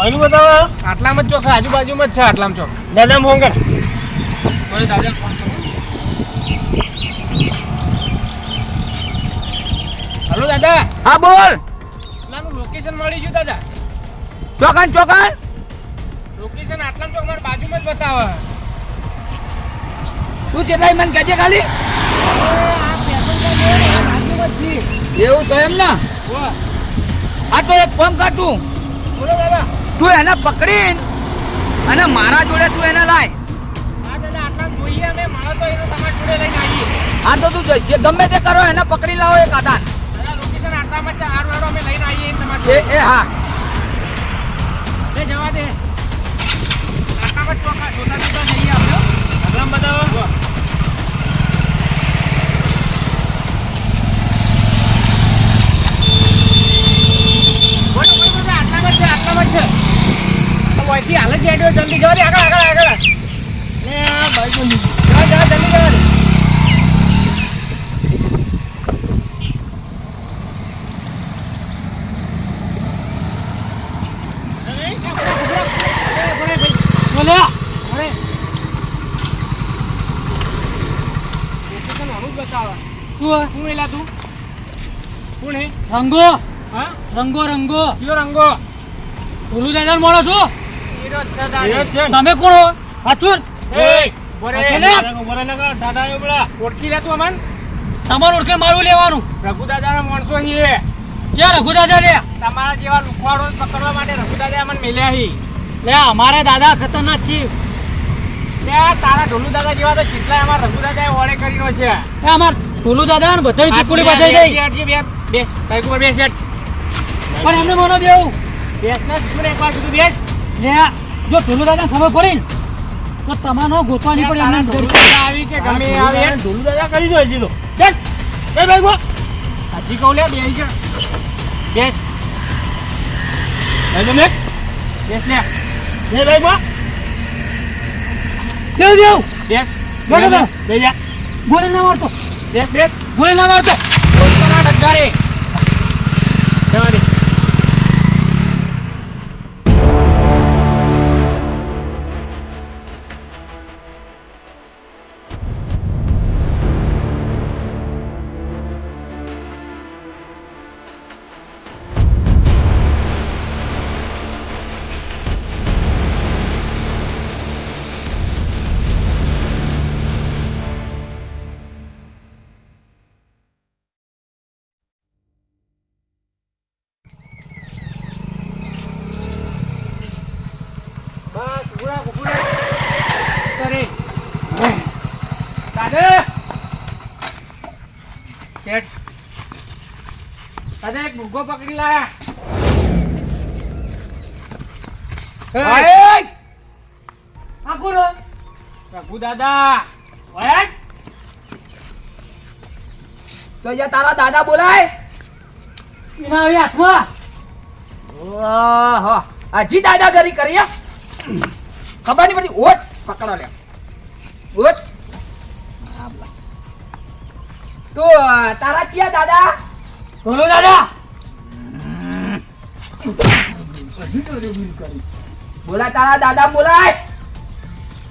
કોઈનું બતાવો આટલામાં જ ચોક આજુબાજુમાં જ છે આટલામાં ચોક દાદા ફોન કર કોઈ દાદા ફોન કરો હલો દાદા હા બોલ આટલાનું લોકેશન મળી ગયું દાદા ચોકન લોકેશન આટલામાં ચોક મારા બાજુમાં જ બતાવે તું કેટલાય મને કહેજે ખાલી આ પેટ્રોલ પંપ બાજુમાં જ છે એવું છે એમ ને વાહ આ તો એક ફોન કર તું બોલો દાદા તું એને પકડીને અને મારા જોડે તું એને લાય હા દાદા આટલામાં જોઈએ અમે મારો તો એનો તમારા જોડે લઈને આવીએ આ તો તું જે ગમે તે કરો એને પકડી લાવો એક આધાર દાદા લોકેશન આટલામાં છે હારો અમે લઈને આવીએ તમારા એ જોડે એ હા એ જવા દે આટલામાં જ ચોક જોતા જોતા જઈએ આપણે આટલામાં બતાવો આટલામાં જ છે વહીથી હાલ જ હેડ્યો જલ્દી જવા દે આગળ લે આ ભાઈ બોલી જવા જલ્દી જવા દે રંગો ભૂલું દાદા મળો છો તમે કોણ હો હાચુર દાદા એ બોલા ઓળખી લે તું અમન તમારું ઓળખે મારું લેવાનું રઘુ દાદાના માણસો છીએ ક્યાં રઘુ દાદા રે તમારા જેવા લુખવાડો પકડવા માટે રઘુ દાદા અમને મેલ્યા હી લે અમારે દાદા ખતરનાક છે ત્યાં તારા ઢોલુ દાદા જેવા તો કેટલાય અમારા રઘુ દાદાએ ઓળે કરીને છે એ અમાર ભૂલું દાદા ને બધા ટુકડી બધાઈ જાય બેસ બાઈક ઉપર બેસ પણ એમને મને દેવું બેસ ને તું એકવાર સુધી બેસ લે જો ભૂલું દાદા ખબર પડી ને તો તમારો ગોતવાની પડી તારા અમને ઢોલુ દાદા આવી કે ગમે એ આવે ઢોલુ દાદા કરી દો હજી તો બેસ એ ભાઈ બો હજી કહું લે બેસ છે બેસ ભાઈ તમે બેસ લે એ ભાઈ બો દેવ બેસ બરાબર બે જા ગોળી ના મારતો બેસ બેસ ગોળી ના મારતો બોલતા ડગારે જવા દે બસ ઉડા ઉડા કરે દાદા સેટ દાદા એક ભૂગો પકડી લાયા ભાઈ આ કોણ રઘુ દાદા ઓય તો જે તારા દાદા બોલાય એના આવી હાથમાં ઓહો હજી દાદાગીરી કરી હે? ખબર નહીં પડી ઓટ પકડો લે ઓટ તો તારા ક્યાં દાદા ભૂલું દાદા બોલાય તારા દાદા બોલાય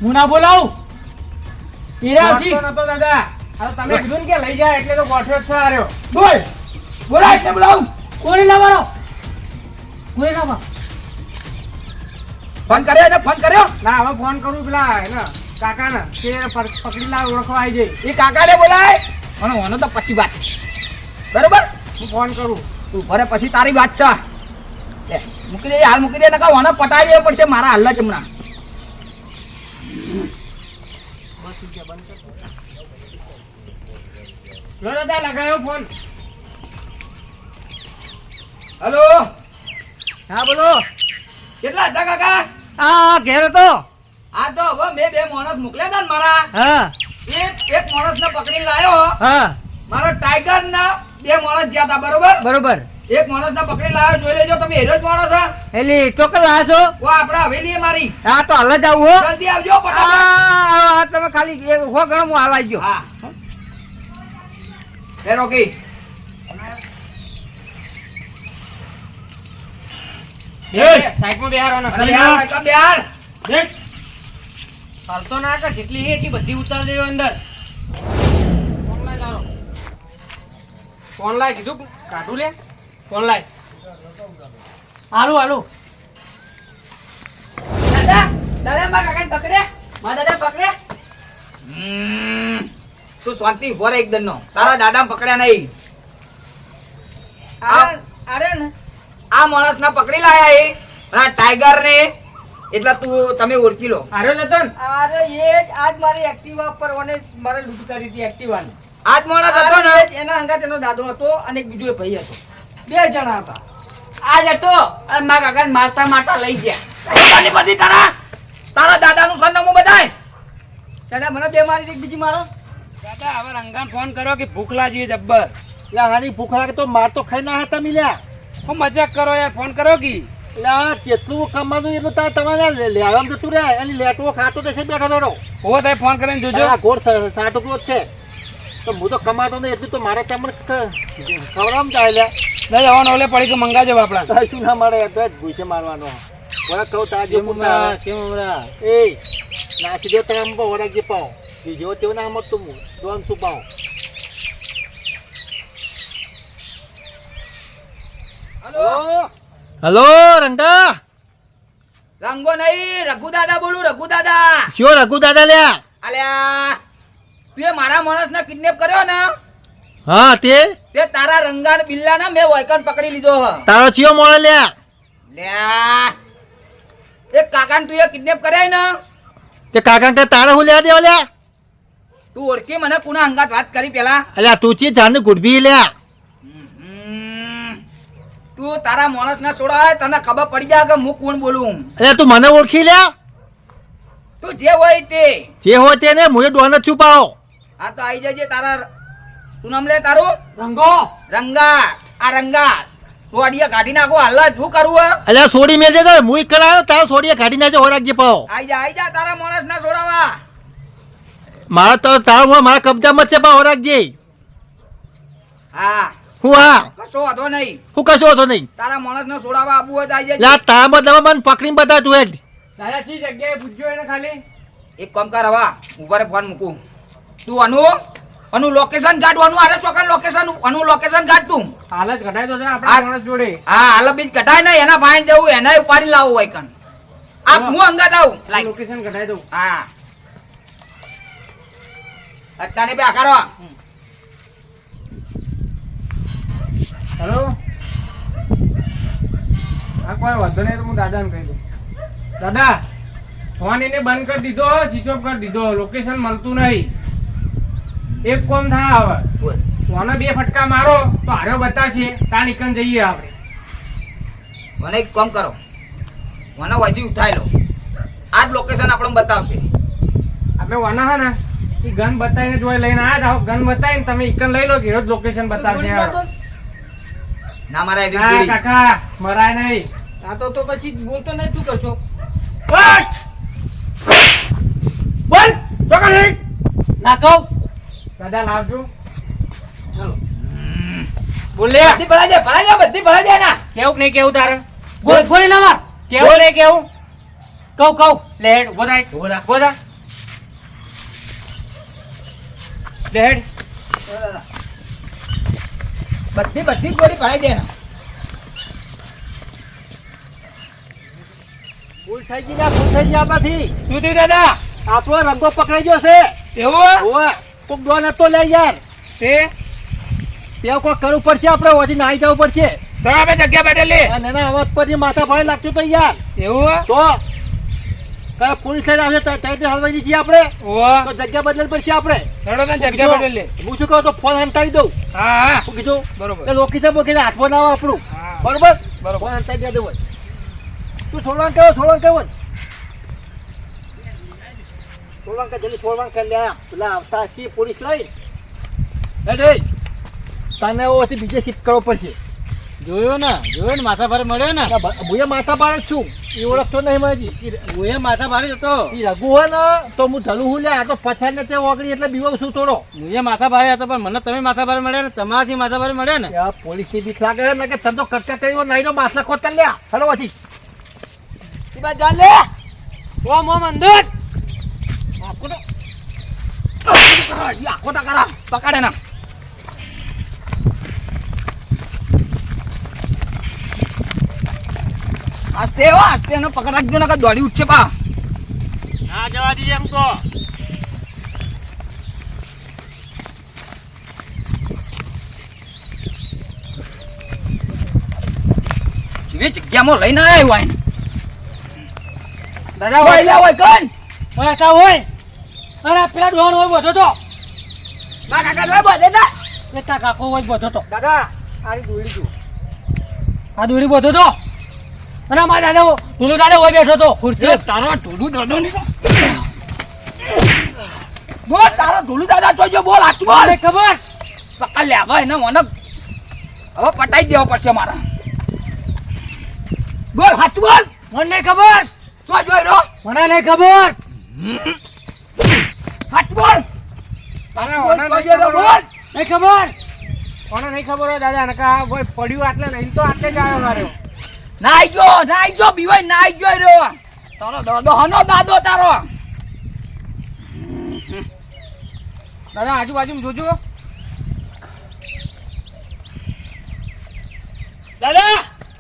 હું ના બોલાવું હીરાજી ગોઠતો નતો દાદા હવે તમે કીધું ને કે લઈ જાય એટલે તો ગોઠવ્યો જ છે આર્યો બોલ બોલાય એટલે બોલાવું કોને લાવવાનો કોને લાવવા ફોન કર્યો એને ફોન કર્યો ના હવે ફોન કરું પેલા એને કાકાને તે પકડી લાવ ઓળખવા આવી જાય એ કાકાને બોલાય અને ઓનો તો પછી વાત બરોબર હું ફોન કરું તું ભરે પછી તારી વાત છે લે મૂકી દે હાલ મૂકી દે નકા ઓને પટાવી દેવો પડશે મારા હાલ જ હમણાં લો દાદા લગાયો ફોન હેલો હા બોલો કેટલા હતા કાકા આ ઘેર હતો આ તો હવે મેં બે માણસ મોકલ્યા હતા ને મારા હા એક માણસને પકડી લાયો હા મારો ટાઈગર ના બે માણસ ગયા હતા બરોબર બરોબર એક માણસને પકડી લાયો જોઈ લેજો તમે હેરો જ માણસ હા એલી ચોક્કસ લાયા છો ઓ આપડા હવેલી એ મારી હા તો હાલ જ આવું હો જલ્દી આવજો ફટાફટ આ તમે ખાલી હો ગણો હું હાલ આવી ગયો હા એ રોકી સાઈડમાં બેહારો ને. અરે યાર કાકા યાર દેખ હાલતો ના કર, જેટલી હે એટલી બધી ઉતાર દેવો અંદર. ફોન લાય તારો. ફોન લાય કીધું કાઢું લે. ફોન લાય. હાલું દાદા દાદા મારા કાકાને પકડે મારા દાદા પકડે તું શાંતિ ઉભો રહે એકદમ નો તારા દાદા પકડ્યા નહીં અરે ને આ માણસ ના પકડી લાયા એ આ ટાઈગર ને એટલે તું તમે ઓળખી લો આર્યો જતન. અરે એ આજ મારી એક્ટિવા પર ઓને મારે લૂંટ કરી હતી એક્ટિવા ની આજ માણસ હતો ને એના હંગાત એનો દાદો હતો અને એક બીજો ભાઈ હતો 2 જણા હતા આજ હતો અને મારા કાકાને મારતા મારતા લઈ ગયા બધી તારા દાદાનું સરનામું બતાય દાદા મને 2 મારી એક બીજી મારો દાદા હવે રંગાન ફોન કરો કે ભૂખ લાગી છે જબ્બર. લા હાની ભૂખ લાગે તો માર તો ખાઈ ના હતા મિલ્યા હું મજાક કરો યાર, ફોન કરો કી. લા જેટલું કમાવાનું એટલું તારે તમારે લેવામ જતું રહે અને લેટવો ખાતો દેશે બેઠો બેઠો હો થાય ફોન કરીને જોજો. આ ઘોડ 60 જ છે તો હું તો કમાતો નહીં એટલું તો મારે તમને ખવડાવમ જાય લ્યા લઈ જવાનો ઓલે પડી કે મંગાજો બાપડા. શું ના મારે તો જ ભૂસે મારવાનો ઓળખ કહું તાજો એ નાસી દો તમે ઓળખ જે પાવ બીજો તેવું ના મળતું હું દોન શું પાવ હલો રંગા રંગો નહીં રઘુ દાદા બોલું રઘુ દાદા શું રઘુ દાદા લ્યા અલ્યા તું એ મારા માણસને કિડનેપ કર્યો ને હા તે તારા રંગાન બિલ્લાને મેં વૈકન પકડી લીધો હ તારો ચિયો મોળે લ્યા લ્યા એ કાકાને તું એ કિડનેપ કર્યા ને તે કાકા કે તારે હું લેવા દેવા લ્યા તું ઓળખી મને કુના અંગાત વાત કરી પેલા અલ્યા તું ચી જાને ગુડબી લ્યા તું તારા માણસ ના છોડાય તને ખબર પડી જાય કે હું કોણ બોલું અલ્યા તું મને ઓળખી લ્યા તું જે હોય તે જે હોય તેને મુએ ડોન જ છુપાવો આ તો આવી જજે તારા શું નામ લે તારું રંગો રંગા આ રંગા સોડિયા કાઢી નાખો હાલ જ શું કરવું હે? અલ્યા સોડી મેજે તો મુઈ કરાયો તારો સોડીએ કાઢી નાખજો હોરાક પાવો આઈ જા તારા માણસ ના છોડાવા મારા તો તારો મારા કબજામાં જ છે પા હોરાક જે હા હું હા કશો વાંધો નહીં હું કશો હતો નહીં તારા માણસ ને છોડાવા આબુ હોય તો આઈ જજે લા તારા બદલામાં મને પકડીને બતા તું હેડ દાદા શી જગ્યાએ પૂછજો એને ખાલી. એક કામ કર હવા ઉપર ફોન મૂકું તું અનુ લોકેશન કાઢવાનું આરે ચોકન લોકેશન કાઢ તું હાલ જ ઘટાય તો છે આપણા માણસ જોડે. હા હાલ બીજ કટાય ને એના ફાઈન દેવું એને ઉપાડી લાવું હોય કન આપ હું અંગાત આવું લાઈક લોકેશન ઘટાય દઉં. હા અટ્ટાને બે આકારો હેલો હા કોઈ વાંધો નહીં તો હું દાદાને કહી દઉં. દાદા ફોન એને બંધ કરી દીધો, સ્વિચ ઓફ કરી દીધો, લોકેશન મળતું નહીં. એક કોમ થાય હવે બોલ ફોને 2 ફટકા મારો તો હારો બતાવશે તાણ નીકળ જઈએ આપણે. મને એક કામ કરો મને વધી ઉઠાઈ લો આ જ લોકેશન આપણને બતાવશે આપણે વાના હા ને એ ગન બતાવીને જોઈ લઈને આવ્યા હતા. ગન બતાવીને તમે ઈકન લઈ લો કે જ લોકેશન બતાવશે. ના મારા એવી ના જોડી. કાકા મરાય નહીં. આ તો પછી બોલતો નહીં શું કરશો બોલ ચોકા નહીં. ના કહું દાદા લાવજો. ચાલો બોલ લે. બધી ભરાઈ જાય ના કેવું કે નહીં કેવું તારે? ગોળી ના માર કેવું નહીં કેવું? કહું લે હેડ ઉભો થાય. ઉભો થા. લે હેડ. બધી ગોળી ભરાઈ જાય ના ભૂલ થઈ ગઈ ના ભૂલ થઈ ગઈ આપણાથી શું થયું દાદા? આપણો રંગો પકડાઈ ગયો છે એવું ઓય કોક ડોન હતો લે યાર તે તે કોઈ કરવું પડશે આપણે ઓથી નાઈ જવું પડશે તો આપણે જગ્યા બેઠેલી અને એના અવાજ પર માથા ભારે લાગતું તો યાર એવું તો કઈ પોલીસ લઈને આવશે ત્યાંથી હલવાઈ છીએ આપણે ઓવા તો જગ્યા બદલાવી પડશે આપણે ચડો ને જગ્યા બેઠેલી. હું શું કહું તો ફોન હંતાવી દઉં હા હા શું કીધું બરોબર. કે લોકેશન બોકેશન હાથમાં ના આવે આપણું હા. બરોબર બરોબર. ફોન હંતાવી દે દેવું તું સોળવાન કેવો સોળવાન કે જલ્દી સોળવાન કરી લે પેલા આવતા છીએ પોલીસ લઈ તને ઓથી બીજે શિફ્ટ કરવો પડશે જોયો ને માથા ભારે મળ્યો ને હું માથા પાડે જ છું એ ઓળખતો નહીં મારી હું માથા ભારે હતો. એ રઘુ હોય ને તો હું ઢલું હું લે આ તો પછાડ ને તે ઓગળી એટલે બીવો છું થોડો હું માથા ભારે હતો પણ મને તમે માથા ભારે મળ્યા ને તમારાથી માથા ભારે મળ્યા ને પોલીસ ની બીક લાગે ને કે તને તો કટકા કર્યો નહીં તો માસલા ખોતર લ્યા ચલો પછી ઈ બાજુ જા લે ઓમ ઓમ અંદર આખો ટકારા પકડે ના આસ્તે એનો પકડ રાખજો ને દોડી ઉઠશે પા ના જવા દીજે એમ તો જેવી જગ્યામાં લઈને આવ્યો હોય દાદા હોય લે હોય કન ઓય તા હોય અરે પેલા ડોન હોય બધો તો મા કાકા લે બધે ના એ તા કાકો હોય બધો તો દાદા આરી દોડી જો આ દોરી બધો તો અને મારા દાદા ઢોલું દાદા હોય બેઠો તો ખુરશી તારો ઢોલું દાદો ની બોલ તારો ઢોલું દાદા જોજો બોલ આજ બોલ અરે ખબર પકડ લે હવે એને મને હવે પટાઈ દેવો પડશે મારા બોલ હાથ બોલ મને નહીં ખબર તો જોઈ રો મને નહીં ખબર હાથ બોલ અરે બોલ ઓને તો નહીં જોઈ રો ખબર બોલ નહીં ખબર કોને નહીં ખબર હોય દાદા નકા ભાઈ પડ્યું આટલે લઈને તો આટલે જ આવ્યો માર્યો નાઈ જો બીવાય નાઈ જો રો તારો દાદો હનો દાદો તારો દાદા આજુબાજુ જોજો દાદા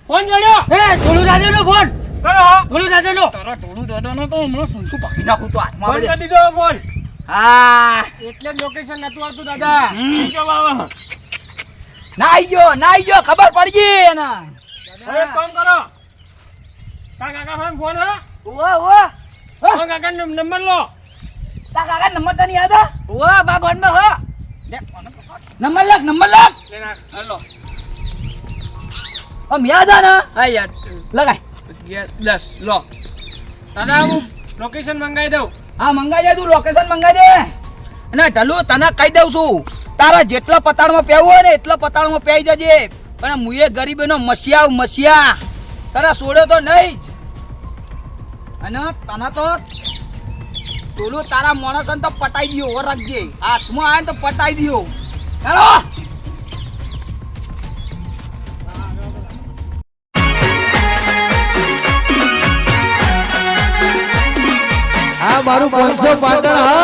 ફોન જોડ્યો એ ઢોલું દાદાનો ફોન કરો ઢોલું દાદાનો તારો ઢોલું દાદો નો તો હમણાં સુનસું પાકી નાખું તો હાથમાં ફોન આવે કરી દીધો ફોન હા એટલે જ લોકેશન નતું આવતું દાદા જો બાબા નાઈ જો ખબર પડી ગઈ એના હવે એક કામ કરો કાકા ફોન હા ઓ ફોન કાકા નંબર લો તા કાકા નંબર તને યાદ હે ઓ બા ફોન માં હો નંબર લખ હેલો આમ યાદ હે ને હા યાદ લગાય 10 લો દાદા હું લોકેશન મંગાવી દઉં હા મંગાઈ દે તું લોકેશન મંગાઈ દે અને ઢલુ તને કહી દઉં છું તારા જેટલા પતાળમાં પહેવું હોય ને એટલા પતાળમાં પહેરી જજે પણ મુએ ગરીબીનો મસિયા તારા છોડ્યો તો નહીં જ અને તને તો ટોલું તારા માણસને તો પટાઈ દ્યો ઓર રાખજે હાથમાં આવે ને તો પટાઈ દ્યો ચાલો આ મારું 500 પાટણ હા